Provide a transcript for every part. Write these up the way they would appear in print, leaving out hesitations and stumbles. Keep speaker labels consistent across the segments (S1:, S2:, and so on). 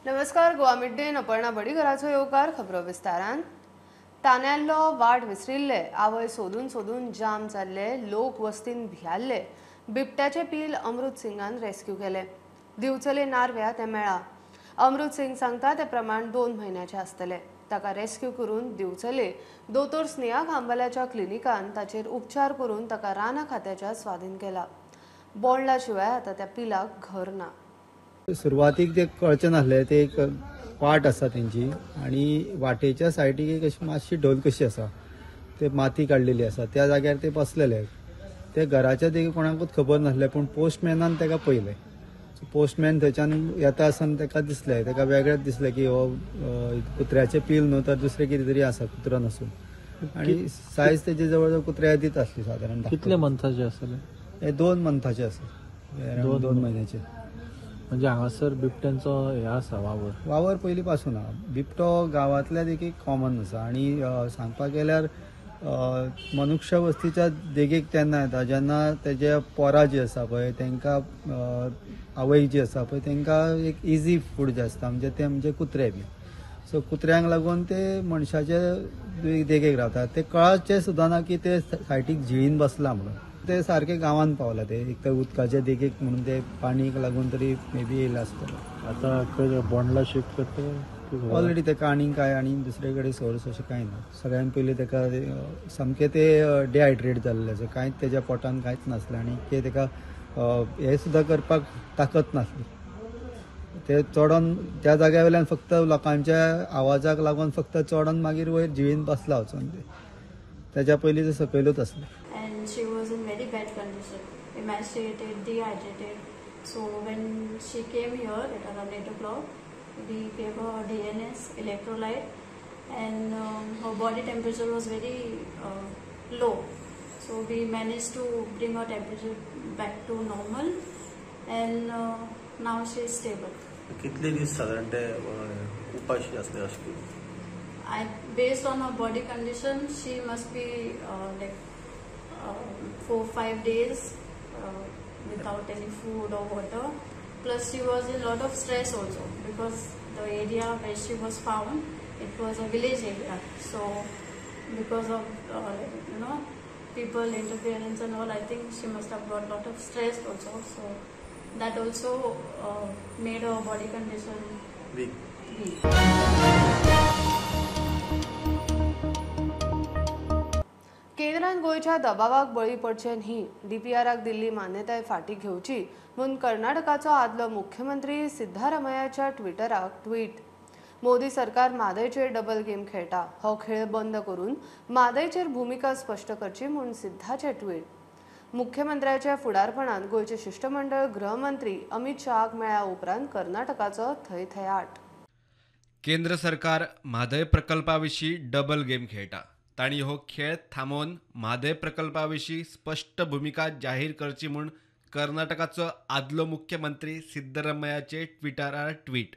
S1: नमस्कार, Goa mid day Aparna बडीकराचो येवकार खबरो विस्तारान. तान्यांलो वाट विसरिल्ले, आवय सोदून सोदून जाम जाल्ले, लोक वस्तीन भियाल्ले. बिबट्याचे पील अमृत सिंगान रेस्क्यू केले. दिवचले नारव्या ते मेळा. अमृत सिंग सांगता ते प्रमाण 2 म्हयन्याचे आसतले. ताका रेस्क्यू करून दिवचले दोतोर स्नेहा खांबाल्याच्या क्लिनिकान ताचेर उपचार करून ताका राना खात्याच्या स्वाधीन केला. बोंडला शिवाय आता त्या पिलाक घर ना.
S2: सुरवातीक ते कळचे नासले, ते एक वाट आसा तेंची आणि वाटेच्या सायडीक एक अशी मातशी ढोल कशी आसा, ते माती काडलेली आसा, त्या जाग्यार ते बसलेले. ते घराच्या देखीक कोणाकूच खबर नासले, पूण पोस्टमॅनान ताका पळयलें. पोस्टमॅन थंयच्यान येता आसतना ताका दिसलें, ताका वेगळेंच दिसलें की हो कुत्र्याचें पील न्हू तर दुसरें कितें तरी आसा कुत्रो नसून. आणि सायज तेजी जवळ जवळ कुत्र्या येदीच आसली साधारण.
S3: कितले मंथाचे आसले?
S2: हे 2 मंथाचे आसा, 2 म्हयन्याचे.
S3: म्हणजे हांगासर बिबट्यांचो हे आसा
S2: वावर पयलीं पासून आहा. बिबटो गांवांतल्या देखीक कॉमन आसा आणि सांगपाक गेल्यार मनुष्य वस्तीच्या देगेक तेन्ना येता जेन्ना तेजे पोरां जी आसा पळय तांकां आवय जी आसा पळय तांकां एक इजी फूड जे आसता म्हणजे कुत्रे बी. सो कुत्र्यांक लागून ते मनशाचे देगेक रावतात. ते कळाचे सुद्दां ना की ते सायटीक झिळीन बसला म्हणून. ते सारखे गांवांत पावला. ते एक तर उदकाचे देगेक म्हणून ते पाणीक लागून तरी मे बी येयला आसतलो.
S3: आता खंय बोंडला शिफ्ट करता
S2: ऑलरेडी ताका आनीक काय आणि दुसरे कडेन सोर्स अशें कांय ना. सगळ्यान पयलीं ताका सामकें ते डिहायड्रेट जाल्ले आसा. कांयच तेज्या पोटान कांयच नासलें आणि ते ताका हे सुद्दां करपाक ताकत नासली. ते चोडोन त्या जाग्या वयल्यान फक्त लोकांच्या आवाजाक लागून फक्त चोडोन मागीर वयर झिळीन बसला वचून. ते तेज्या पयलीं ते सकयलूच आसले.
S4: She was in very bad condition, emaciated, dehydrated. So when she came here at around 8 o'clock, we gave her DNS, electrolyte, and her body temperature was very low. So we managed to bring her temperature back to normal, and now she is stable.
S5: कितले दिवस साधारण ते उपाशी असले अशें?
S4: Based on her body condition, she must be like 4-5 days without any food or water. Plus she was in a lot of stress also because the area where she was found, it was a village area. So because of people interference and all, I think she must have got a lot of stress also. So that also made her body condition weak.
S1: केंद्रान गोयच्या दबावाक बळी पडचे न्ही, डीपीआराक दिल्ली मान्यताय फाटी घेवची म्हूण कर्नाटकाचो आदलो मुख्यमंत्री सिद्धारामय्याच्या ट्विटराक tweet. Modi सरकार म्हादयचेर डबल गेम खेळटा. हो खेळ बंद करून म्हादयचेर भूमिका स्पश्ट करची म्हूण सिद्धाचे ट्वीट. मुख्यमंत्र्याच्या फुडारपणान गोयचे शिष्टमंडळ गृहमंत्री अमित शहाक मेळ्ळ्या उपरांत कर्नाटकाचो थैथयाट.
S6: केंद्र सरकार म्हादय प्रकल्पाविशीं डबल गेम खेळटा. तांणी हो खेळ थांबोवन म्हादय प्रकल्पाविशीं स्पश्ट भूमिका जाहीर करची म्हूण कर्नाटकाचो आदलो मुख्यमंत्री सिद्धरामय्याचे ट्विटरार ट्वीट.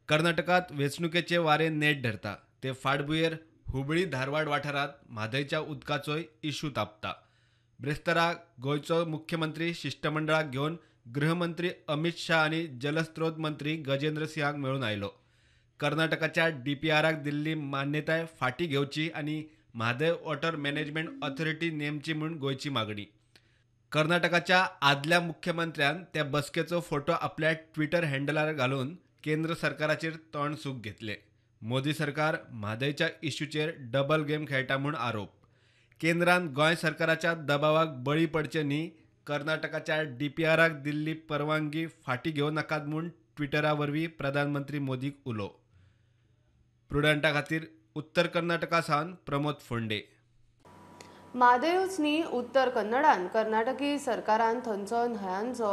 S6: कर्नाटकात वेंचणुकेचे वारे नेट धरता. ते फाटभुंयेर हुबळी धारवाड वाठारांत म्हादयच्या उदकाचोय इशू तापता. ब्रेस्ताराक गोंयचो मुख्यमंत्री शिष्टमंडळाक घेवन गृहमंत्री अमित शाह आनी जलस्रोत मंत्री गजेंद्र सिंहाक मेळून आयलो. कर्नाटकाच्या डीपीआराक दिल्ली मान्यताय फाटी घेवची आनी म्हादय वॉटर मॅनेजमेंट ऑथॉरिटी नेमची म्हूण गोंयची मागणी. कर्नाटकाच्या आदल्या मुख्यमंत्र्यान त्या बसकेचो फोटो आपल्या ट्विटर हँडलार घालून केंद्र सरकाराचेर तोंडसूक घेतले. मोदी सरकार म्हादयच्या इश्यूचेर डबल गेम खेळटा म्हूण आरोप. केंद्रान गोंय सरकाराच्या दबावाक बळी पडचे न्ही, कर्नाटकाच्या डीपीआराक दिल्ली परवानगी फाटी घेवं नाकात म्हूण ट्विटरा वरवीं प्रधानमंत्री मोदीक उलो. प्रुडंटा खातीर उत्तर कर्नाटका सावन प्रमोद फोंडे.
S1: म्हादयूच न्ही, उत्तर कन्नडान कर्नाटकी सरकारान थंयचो न्हंयांचो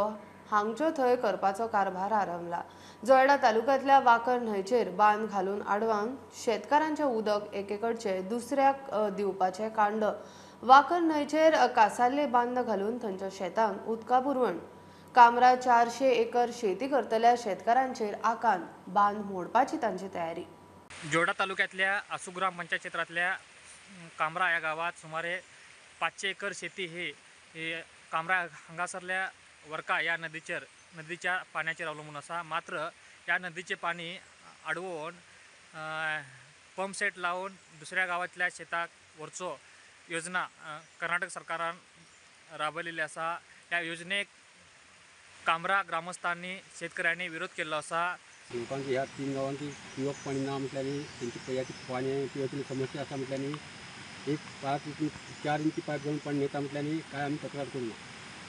S1: हांगच्यो थंय करपाचो कारभार आरंभला. जोयडा तालुक्यांतल्या वाकर न्हंयचेर बांद घालून आडवांक शेतकारांचें उदक एकेकडचे दुसऱ्याक दिवपाचें कांड. वाकर न्हंयचेर कासाल्ले बांद घालून थंयच्या शेतांक उदका पुरवण. कामरा 400 एकर शेती करतल्या शेतकारांचेर आकान बांद मोडपाची तांची तयारी.
S7: जोडा तालुक्यातल्या आसू ग्रामपंचायत क्षेत्रातल्या कामरा या गावात सुमारे 500 एकर शेती ही कामरा हांगासरल्या वरका या नदीच्या पाण्याचेर अवलंबून आसा. मात्र त्या नदीचे पाणी अडवून पंप सेट लावून दुसऱ्या गावातल्या शेताक वरचो योजना कर्नाटक सरकारान राबयलेली आसा. ह्या योजनेक कामरा ग्रामस्थांनी शेतकऱ्यांनी विरोध केल्लो आसा.
S8: लोकांची ह्या 3 गावांची पिवप पाणी ना म्हटल्यानी तेंची पियाची पाणी पिवपाची समस्या आसा म्हटल्यानी एक 5 इंच 4 इंची पाईप घालून पाणी नेता म्हटल्यानी काय आम्ही तक्रार करू ना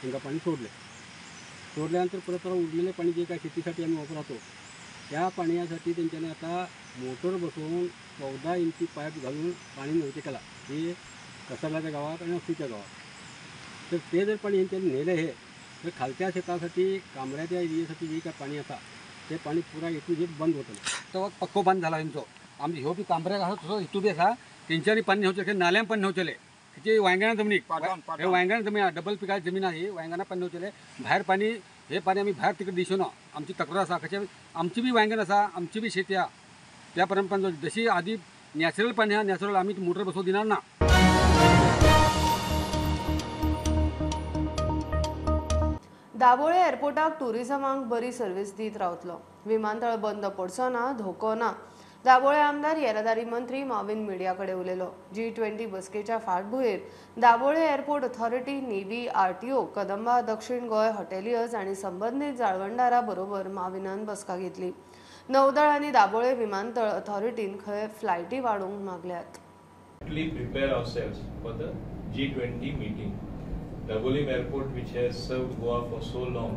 S8: तांकां पाणी सोडल्यानंतर परत उरलेले पाणी जे काय शेतीसाठी आम्ही वापरतो त्या पाण्यासाठी त्यांच्याने आता मोटर बसवून 14 इंची पाईप घालून पाणी निर्मिती केला. हे कसाल्याच्या गावात आणि अक्षीच्या गावात. तर ते जर पाणी त्यांनी नेले हे तर खालच्या शेतासाठी कांबऱ्याच्या एरियासाठी जे काय पाणी असा ते पाणी पुरा इथून जे बंद होतं तेव्हा पक्को बंद झाला त्यांचो. आमचे ह्यो बी कांबऱ्या घालत तसो हितू बी आसा तेंच्यांनी पाणी नेवचें नाल्यान पाणी नेवचेले तेची वांयगणा जमनीक हे वांयगणा जमीन डबल पिकाची जमीन आहे वांयगणा पाणी नेवचेले भायर पाणी हे पाणी आम्ही भायर तिकडे दिसू ना. आमची तक्रार आसा कशें आमची बी वांयगण आसा आमची बी शेती आहा त्या परंपरान जशी आधी नॅचरल पाणी आहा नॅचरल आम्ही मोटर बसवूं दिनार ना.
S1: दाबोळे एअरपोर्टाक टुरिझमांक बरी सर्व्हिस दीत रावतलो. विमानतळ बंद पडचो ना धोको ना. दाबोळे आमदार येरादारी मंत्री माविन मिडिया कडेन उलयलो. G20 बसकेच्या फाटभुंयेर Dabole airport authority, navy, RTO, Kadamba, दक्षिण गोंय हॉटेलियर्स आनी संबंधीत जाळवणदारां बरोबर माविनान बसका घेतली. नौदळ आनी दाबोळे विमानतळ ऑथॉरिटीन खंय फ्लायटी वाडोवंक मागल्यात.
S9: Prepare ourselves for the G20 meeting. Dabolim Airport, which has served Goa for so long,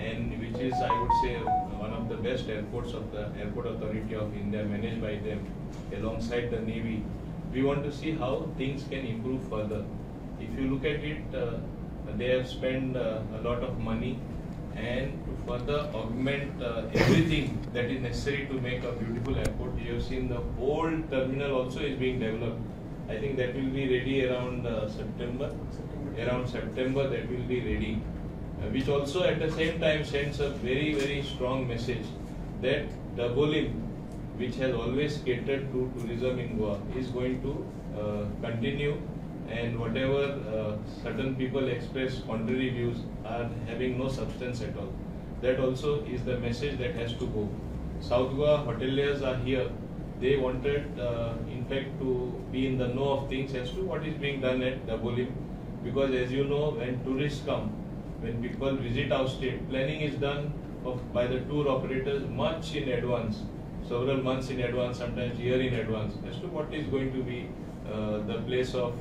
S9: and which is, I would say, one of the best airports of the Airport Authority of India, managed by them, alongside the Navy. We want to see how things can improve further. If you look at it, they have spent a lot of money, and to further augment everything that is necessary to make a beautiful airport, you have seen the whole terminal also is being developed. I think that will be ready around September. Around September that will be ready, which also at the same time sends a very, very strong message that Dabolim, which has always catered to tourism in Goa, is going to continue, and whatever certain people express contrary views are having no substance at all. That also is the message that has to go. South Goa hoteliers are here. They wanted, in fact, to be in the know of things as to what is being done at Dabolim, because as you know, when tourists come, when people visit our state, planning is done by the tour operators much in advance, several months in advance, sometimes year in advance, as to what is going to be the place of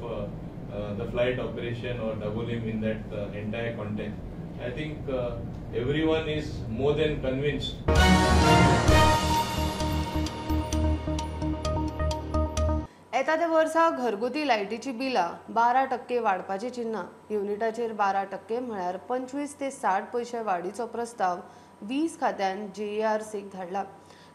S9: the flight operation or Dabolim in that entire context. I think everyone is more than convinced.
S1: येता त्या वर्सा घरगुती लायटीची बिलां 12% वाडपाची चिन्हां. युनिटाचेर 12% म्हळ्यार 25 ते 60 पैसे वाडीचो प्रस्ताव 20 खात्यान JERCक धाडला.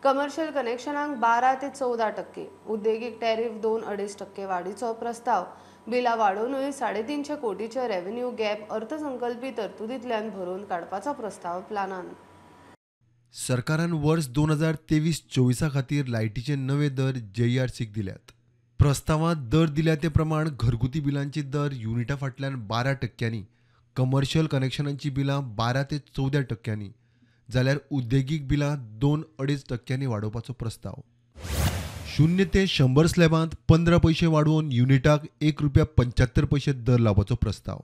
S1: कमर्शियल कनेक्शनांक 12 ते 14%, उद्देगीक टॅरिफ 2-2.5% वाडीचो प्रस्ताव. बिलां वाडोवनूय 350 कोटीचे रेव्हेन्यू गॅप अर्थसंकल्पी तरतुदींतल्यान भरून काडपाचो प्रस्ताव प्लानान.
S10: सरकारान वर्स 2023-24 खातीर लायटीचे नवे दर JERCक दिल्यात. प्रस्तावात दर दिल्या ते प्रमाण घरगुती बिलांचे दर युनिटा फाटल्यान 12%, कमर्शियल कनेक्शनांची बिलां 12 ते 14%, जाल्यार उद्देगीक बिलां 2-2.5% वाडोवपाचो प्रस्ताव. 0 ते 100 स्लॅबांत 15 पैसे वाडोवन युनिटाक ₹1.75 दर लावपाचो प्रस्ताव.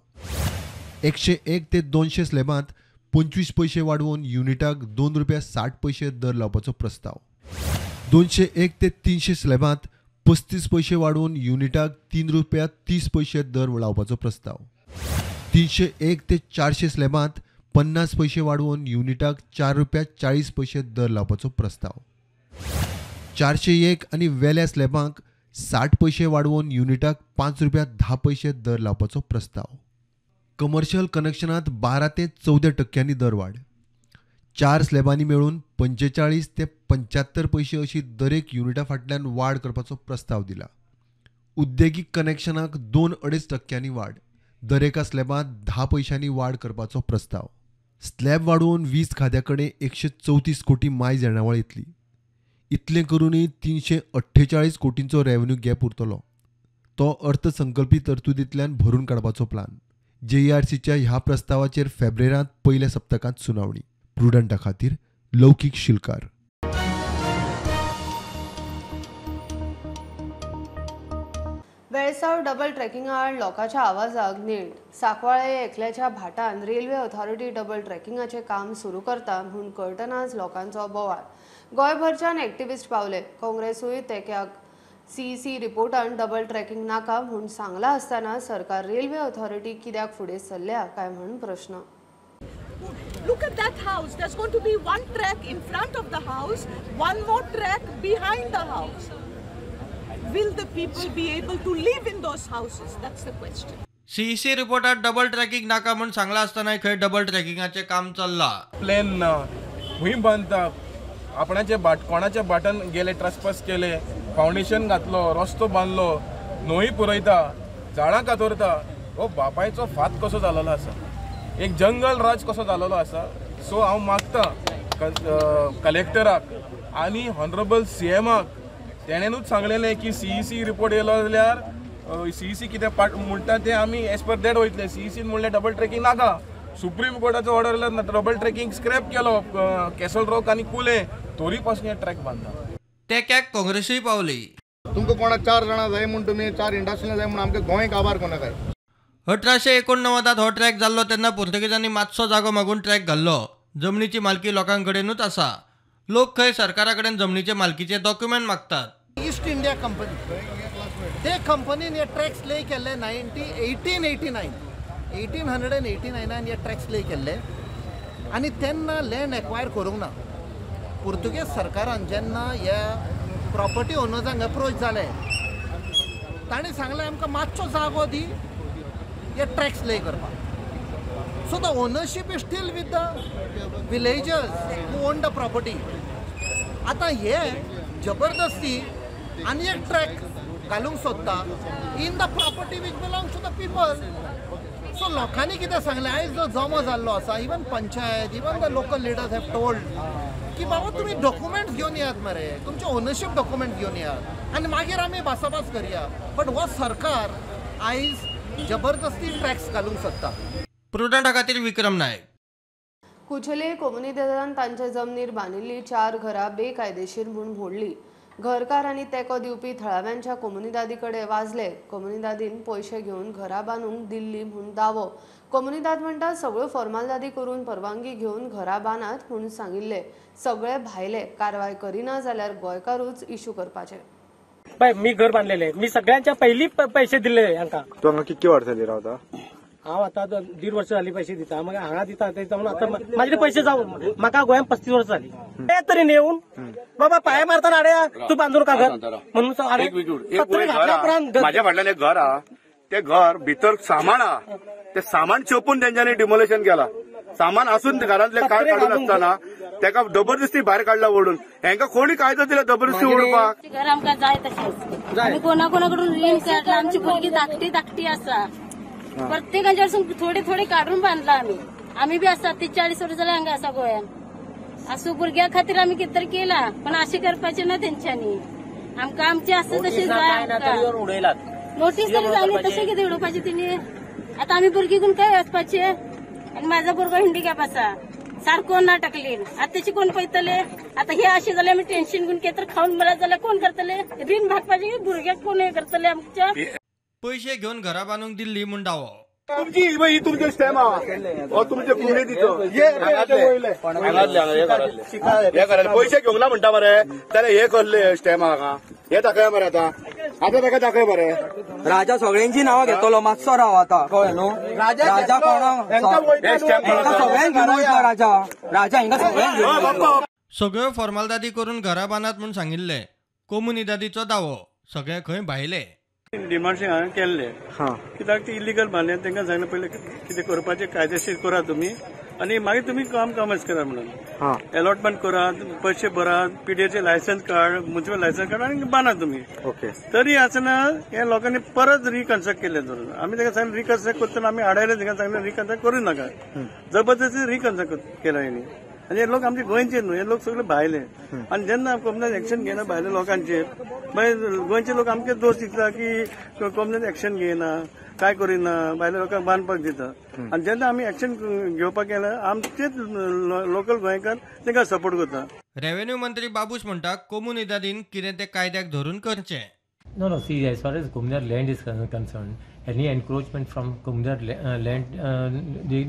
S10: 101 ते 200 स्लॅबांत 25 पैसे वाडोवन युनिटाक ₹2.60 दर लावपाचो प्रस्ताव. 201 ते 300 स्लॅबांत 35 पैसे वाडोवन युनिटाक ₹3.30 दर लावपाचो प्रस्ताव. 301 ते 400 स्लॅबांत 50 पैसे वाडोवन युनिटाक ₹4.40 दर लावपाचो प्रस्ताव. 401 आनी वेल्या स्लॅबांक 60 पैसे वाडोवन युनिटाक ₹5.10 दर लावपाचो प्रस्ताव. कमर्शियल कनेक्शनांत 12 ते 14% दर वाड. 4 स्लॅबांनी मेळून 45 ते 75 पैसे अशी दरेक युनिटा फाटल्यान वाड करपाचो प्रस्ताव दिला. उद्देगीक कनेक्शनाक 2-2.5% वाड. दरेका स्लॅबांत 10 पैशांनी वाड करपाचो प्रस्ताव. स्लॅब वाडोवन 20 खात्या कडेन 134 कोटी मायज येणावळ येतली. इतलें करूनय 348 कोटींचो रेव्हेन्यू गॅप उरतलो. तो अर्थसंकल्पी तरतुदींतल्यान भरून काडपाचो प्लान. JERCच्या ह्या प्रस्तावाचेर फेब्रुवारांत पयल्या सप्तकांत सुनावणी. प्रुडंटा खातीर लौकिक शिलकार.
S1: वेळसाव डबल ट्रॅकिंग आड लोकांच्या आवाजाक नीट साकवाळे एकल्याच्या भाटान रेल्वे ऑथॉरिटी डबल ट्रॅकिंगाचे काम सुरू करता म्हूण कळटनाच लोकांचो बोवाळ. गोंयभरच्यान एक्टिविस्ट पावले. काँग्रेसूय तेक्याक CEC रिपोर्टान डबल ट्रॅकिंग नाका म्हूण सांगला आसतना सरकार रेल्वे ऑथॉरिटी कित्याक फुडें सरल्या काय म्हूण प्रश्न.
S11: Look at that house. There's going to be one track in front of the house, one more track behind the house. Will the people be able to live in those houses? That's the question.
S12: CEC रिपोर्टात double tracking नाका म्हणून सांगला असताना खंय double ट्रॅकिंगाचे काम चल्ला.
S13: Plain ना हुंय बांदता आपणाचे कोणाच्या बाटान गेले ट्रस्पास केले फाउंडेशन घातलो रस्तो बांदलो न्हंय पुरयता झाडां कातरता हो बापायचो फात कसो जालोलो आसा एक जंगल राज कसो जालोलो आसा. सो हांव मागता कलेक्टराक आनी हॉनरेबल CMाक तेणेनूच सांगलेलें की CEC रिपोर्ट येयलो जाल्यार CEC कितें म्हणटा तें आमी एज पर दॅट वयतले. CEC म्हणलें डबल ट्रॅकिंग नाका. सुप्रीम कोर्टाचो ऑर्डर आयलो डबल ट्रॅकिंग स्क्रॅप केलो कॅसल रॉक आनी कुले तोरी पासून हे ट्रॅक बांदता.
S12: तेक्याक काँग्रेसूय पावली.
S14: तुमकां कोणाक 4 जाणां जाय म्हूण तुमी 4 इंडस्ट्रीयल जाय म्हूण आमकां गोंय काबार कोणा काय.
S12: 1889 हो ट्रॅक जाल्लो तेन्ना पुर्तुगेजांनी मातसो जागो मागून ट्रॅक घाल्लो. जमनीची मालकी लोकांकडेनूच आसा. लोक खंय सरकारा कडेन जमनीचे मालकीचे डॉक्युमेंट मागतात.
S15: ईस्ट इंडिया कंपनी ते कंपनीन हे ट्रॅक्स ले केल्ले 1889 हे ट्रॅक्स ले केल्ले आनी तेन्ना लँड एक्वायर करूंक ना. पुर्तुगेज सरकारान जेन्ना ह्या प्रॉपर्टी ओनर्सांक अप्रोच जाले ताणें सांगलें आमकां मातसो जागो दी हे ट्रॅक्स ले करपाक. So the ownership is still with the villagers who own the property. आतां हे जबरदस्ती आनी एक ट्रॅक घालूंक सोदता in the property which belongs to the people. So लोकांनी कितें सांगलें आयज जो जमो जाल्लो आसा even panchayat even the local leaders have told की बाबा तुमी डॉक्युमेंट्स घेवन येयात मरे तुमचे ओनरशीप डॉक्युमेंट घेवन येयात आनी मागीर आमी भासाभास करया. बट हो सरकार आयज जबरदस्ती ट्रॅक्स घालूंक सोदता.
S12: प्रुडंटा खातीर विक्रम नायक.
S1: कुचले कोमुनिदादान तांच्या जमनीर बांदिल्ली 4 घरां बेकायदेशीर म्हूण मोडली. घरकार आनी तेको दिवपी थळाव्यांच्या कोमुनिदादी कडेन वाजले. कोमुनिदादीन पयशे घेवन घरां बांदूंक दिल्ली म्हूण दावो. कोमुनिदाद म्हणटा सगळ्यो फॉर्मालिटी करून परवानगी घेवन घरां बांदात म्हूण सांगिल्ले. सगळे भायले कारवाय करिना जाल्यार गोंयकारूच इश्यू करपाचे.
S16: बाय मी घर बांधलेले मी सगळ्यांच्या पहिली पैसे दिले हांकां.
S17: तू हांगा कितके वर्सां जाली रावता.
S16: हांव आतां 1.5 वर्ष जाली पैसे दिता मग हांगा दिता म्हणून आतां म्हाजे पैसे जावन म्हाका गोंयांत 35 वर्सां जाली. ते तरी येवन बाबा पांय मारतना आड्या तू बांदून का घर म्हणून
S17: म्हाज्या फाटल्यान एक घर आहा ते घर भितर सामान आहा ते सामान चोपून तेंच्यांनी डिमोलेशन केला. सामान असून घरांतले काय काडून आसतना तेका जबरदस्ती भायर काडला ओडून. हेंका कोणी कायदो दिला जबरदस्ती ओडपाक.
S18: घर आमकां जाय तशेंच आमी कोणा कडून रीण काडला. आमची भुरगीं धाकटी आसा प्रत्येकाच्या थोडे काढून बांधला आम्ही बी आसा 40 वर्सां जाल्यार हांगा आसा गोंयांत. असो भुरग्या खातीर आमी कितें तरी केला पण अशें करपाचें ना तेंच्यांनी. आमकां आमचें आसता तशें जाय. नोटीस तरी जाली तशें कितें उडोवपाचें तिणी. आतां आमी भुरगीं घेवन काय वचपाचें आनी म्हाजो भुरगो हँडिकॅप आसा सारको ना टकलेन. आतां तेचे कोण पळयतले. आतां हे अशें जाल्यार आमी टेन्शन घेवन कितें तरी खावन मेळत जाल्यार कोण करतले. रीण भागपाचें भुरग्याक कोण हे करतले आमच्या.
S12: पैसे घेवन घरा बांदूंक दिल्ली म्हूण दावो.
S17: तुमची ही तुमचे स्टॅम आहा तुमचे कुंडीचो पैसे घेवंक ना म्हणटा मरे जाल्यार हे करले स्टॅम हांगा हे दाखय मरे. आतां ताका दाखय मरे.
S19: राजा सगळ्यांची नांवां घेतलो मातसो राव आतां कळ्ळें न्हू. राजा कोणाक सगळ्यांक घेवन वयता राजा हिंगा सगळ्यांक.
S12: सगळ्यो फॉर्मालिटी करून घरा बांदात म्हूण सांगिल्ले. कोमुनिदादीचो दावो सगळे खंय भायले.
S20: डिमांड हांवें केल्ले कित्याक ती इलिगल बांदले तांकां सांगलें पयलें कितें करपाचें कायदेशीर करा तुमी आनी मागीर तुमी कामच करा म्हणून अलॉटमेंट करात पयशे भरात पीडीएचे licence card municipal licence card आनी बांदा तुमी. तरी आसना हे लोकांनी परत रिकन्स्ट्रक्ट केले धरून आमी ताका सांगलें रिकन्स्ट्रक्ट करतना आमी आडायले तांकां सांगलें रिकन्स्ट्रक्ट करूं नाका. जबरदस्ती रिकन्स्ट्रक्ट केला हेणी आनी हे लोक आमचे गोंयचे न्हू, हे लोक सगळे भायले. आनी जेन्ना कॉमनान एक्शन घेना भायल्या लोकांचेर, मागीर गोंयचे लोक आमचे दोश दिता की कॉमनान एक्शन घेयना, काय करिना, भायल्या लोकांक बांदपाक दिता. आनी जेन्ना आमी एक्शन घेवपाक गेल्यार आमचेच लोकल गोंयकार तांकां सपोर्ट करता.
S12: रेव्हेन्यू मंत्री बाबूश म्हणटा कोमू निदादीन कितें ते कायद्याक धरून करचें.
S21: No, see, as far as Kumdar land is concerned, any encroachment from Kumdar land,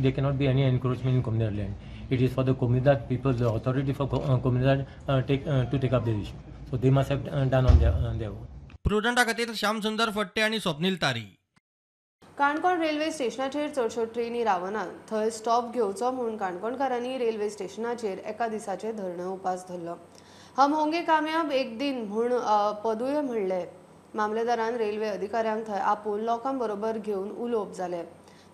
S21: there cannot be any encroachment in Kumdar land. It is for the Kumdar people, the authority for Kumdar to take up this issue. So they must have done on their own.
S12: प्रुडंटा खातीर श्यामसुंदर फडटे आनी स्वप्नील तारी.
S1: Canacona railway स्टेशनाचेर चडश्यो trainee रावनात. थंय stop घेवचो म्हूण काणकोणकारांनी railway स्टेशनाचेर एका दिसाचे धरणं उपास धरलो. हम होंगे कामयाब एक दिन म्हूण पदूय म्हणले. मामलेदारान रेल्वे अधिकाऱ्यांक थंय आपोवन लोकां बरोबर घेवन उलोवप जालें.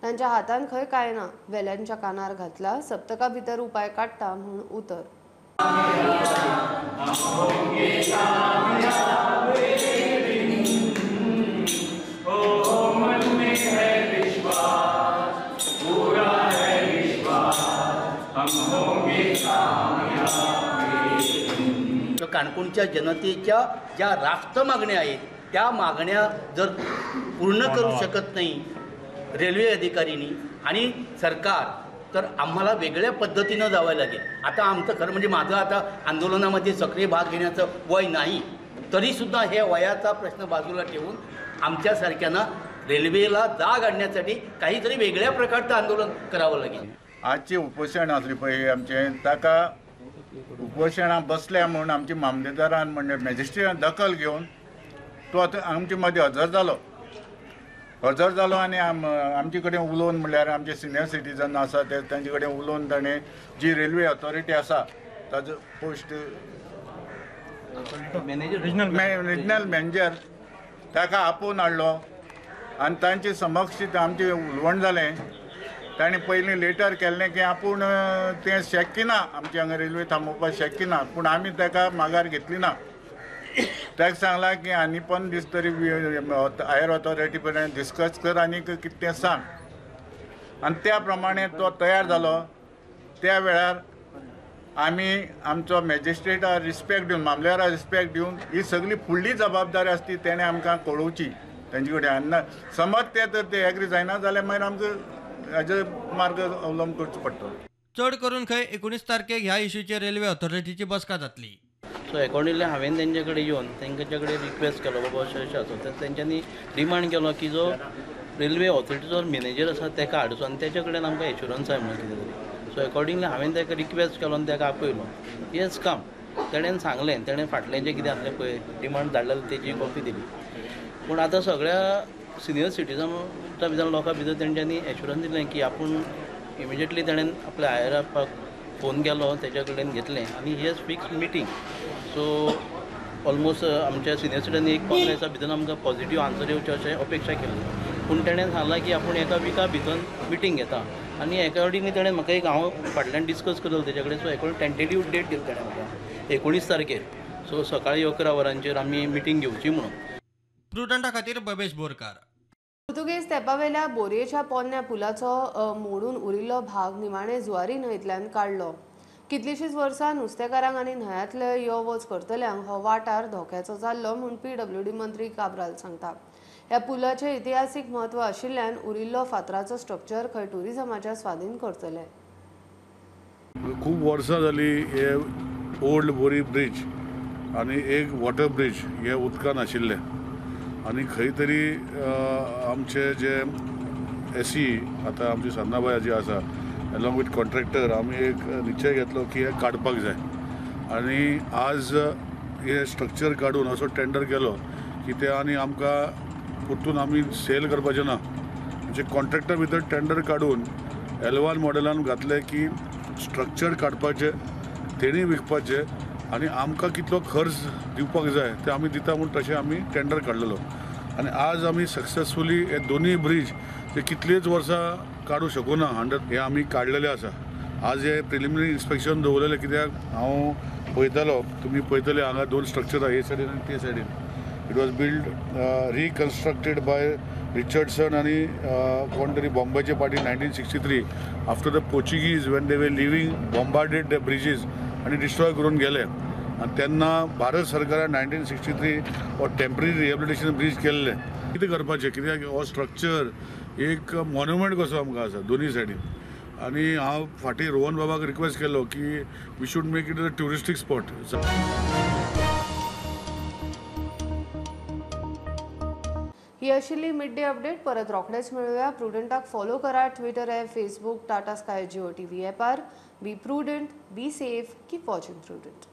S1: तांच्या हातान खंय काय ना, वेल्यांच्या कानार घातला. सप्तका भितर उपाय काडटा म्हूण उतर.
S22: काणकोणच्या जनतेच्या ज्या रास्त मागण्या आहेत त्या मागण्या जर पूर्ण करू शकत नाही रेल्वे अधिकाऱ्यांनी आणि सरकार, तर आम्हाला वेगळ्या पद्धतीनं जावं लागेल. आता आमचं खरं म्हणजे माझं आता आंदोलनामध्ये सक्रिय भाग घेण्याचं वय नाही, तरीसुद्धा हे वयाचा प्रश्न बाजूला ठेवून आमच्यासारख्यांना रेल्वेला जाग आणण्यासाठी काहीतरी वेगळ्या प्रकारचं आंदोलन करावं लागेल.
S14: आजची उपोषण असली पळय आमचे, ताका उपोषणाक बसल्या म्हणून आमच्या मामलेदारान म्हणजे मॅजिस्ट्रेटान दखल घेवन तो आतां आमचे मदीं हजर जालो आनी आमचे कडेन उलोवन म्हणल्यार आमचे सिनियर सिटीजन आसा ते तांचे कडेन उलोवन ताणें जी रेल्वे ऑथॉरिटी आसा ताजो पोस्ट रिजनल मॅनेजर ताका आपोवन हाडलो आनी तांचे समक्ष आमचें उलोवण जालें. ताणें पयलीं लेटर केल्लें की आपूण तें शक्य ना, आमचे हांगा रेल्वे थांबोवपाक शक्य ना, पूण आमी ताका माघार घेतली ना. ताका सांगलां की आनी 5 दीस तरी हायर ऑथॉरिटी पर्यंत डिस्कस कर आनी कितें तें सांग. आनी त्या प्रमाणे तो तयार जालो. त्या वेळार आमी आमचो मॅजिस्ट्रेटाक रिस्पेक्ट दिवन, मामलेदाराक रिस्पेक्ट दिवन ही सगळी फुडली जबाबदारी आसती तेणें आमकां कळोवची तेंचे कडेन. समज ते एग्री जायना जाल्यार मागीर आमकां हाजे मार्ग अवलंब करचो पडटलो.
S12: चड करून खंय 19 तारखेक ह्या इश्यूचेर रेल्वे ऑथॉरिटीची बसका जातली.
S23: सो अकॉर्डिंगली हांवें तेंचे कडेन येवन तेंच्या कडेन रिक्वेस्ट केलो बाबा अशें अशें आसा. तर तेंच्यांनी डिमांड केलो की जो रेल्वे ऑथॉरिटीचो मॅनेजर आसा ताका हाडचो आनी तेच्या कडेन आमकां एश्युरन्स जाय म्हणून कितें तरी. सो अकॉर्डिंगली हांवें ताका रिक्वेस्ट केलो आनी ताका आपयलो. येस काम तेणेन सांगलें, तेणें फाटलें जें कितें आसलें पळय डिमांड धाडलेली तेजी कॉपी दिली. पूण आतां सगळ्या सिनियर सिटीजनच्या भितर लोकां भितर तेंच्यांनी एश्युरन्स दिलें की आपूण इमिजिएटली तेणेन आपल्या हायरापाक फोन केलो, तेच्या कडेन घेतलें आनी he has fix meeting. So almost आमच्या सिनियर सिटीजन एक 15 दिसां भितर आमकां पॉझिटिव्ह आन्सर येवचें अशें अपेक्षा केली. पूण तेणें सांगलां की आपूण एका विका भितर मिटींग घेता आनी अकॉर्डिंगली तेणें म्हाका एक हांव फाटल्यान डिस्कस करतलो तेच्या कडेन. सो अकॉर्डिंग टेंटेटिव्ह डेट दिली तेणें म्हाका 19 तारखेर. सो सकाळीं 11 वरांचेर आमी मिटींग घेवची म्हणून.
S12: प्रुडंटा खातीर बबेश बोरकार.
S1: पुर्तुगेज तेंपावेल्या बोरयेच्या पोन्न्या पुलाचो मोडून उरिल्लो भाग निमाणे जुवारी न्हंयतल्यान काडलो. कितलींशींच वर्सां नुस्तेकारांक आनी न्हंयांतले यो वच करतल्यांक हो वाठार धोक्याचो जाल्लो म्हूण PWD मंत्री काब्राल सांगता. ह्या पुलाचें इतिहासीक म्हत्व आशिल्ल्यान उरिल्लो फातराचो स्ट्रक्चर खंय टुरिजमाच्या स्वाधीन करतले.
S24: खूब वर्सां जालीं हे ओल्ड बोरी ब्रिज आनी एक वॉटर ब्रिज हे उदकान आशिल्ले आनी खंय तरी आमचे जे SE आतां आमची सान्नाबाई जी आसा अलॉंग विथ कॉन्ट्रॅक्टर आमी एक निश्चय घेतलो की हे काडपाक जाय. आनी आज हे स्ट्रक्चर काडून असो टेंडर केलो की ते आनी आमकां परतून आमी सेल करपाचें ना. म्हणजे कॉन्ट्रॅक्टर भितर टेंडर काडून L1 मॉडेलान घातले की स्ट्रक्चर काडपाचें, तेणी विकपाचें आनी आमकां कितलो खर्च दिवपाक जाय ते आमी दिता म्हूण तशें आमी टेंडर काडलेलो. आनी आज आमी सक्सेसफुली हे दोनूय ब्रिज जे कितलींच वर्सां काडूं शकूना 100 हे आमी काडलेले आसा. आज हे प्रिलिमिनरी इन्स्पेक्शन दवरलेलें कित्याक हांव पळयतालो, तुमी पळयतले हांगा 2 स्ट्रक्चर आहा हे सायडीन आनी ते सायडीन. It was build reconstructed by Richardson आणि कोण तरी बॉम्बेचे party 1963 after the Portuguese when they were living bombarded the bridges आणि डिस्ट्रॉय करून गेले आणि त्यांना भारत सरकारान 1963 हो टेम्पररी रिहेबिलिटेशन ब्रिज केल्ले. कितें करपाचें कित्याक हो स्ट्रक्चर एक मॉन्युमेंट कसो आमकां आसा दोनी सायडीन. आणि हांव फाटीं रोहन बाबाक रिक्वेस्ट केलो की we should make it a touristic spot.
S1: ही आशिल्ली मिड डे अपडेट. परत रोखडेच मेळुया. प्रुडंटाक फॉलो करा. Twitter app, Facebook, Tata Sky, Jio TV ॲपार. Be prudent, be safe, keep watching prudent.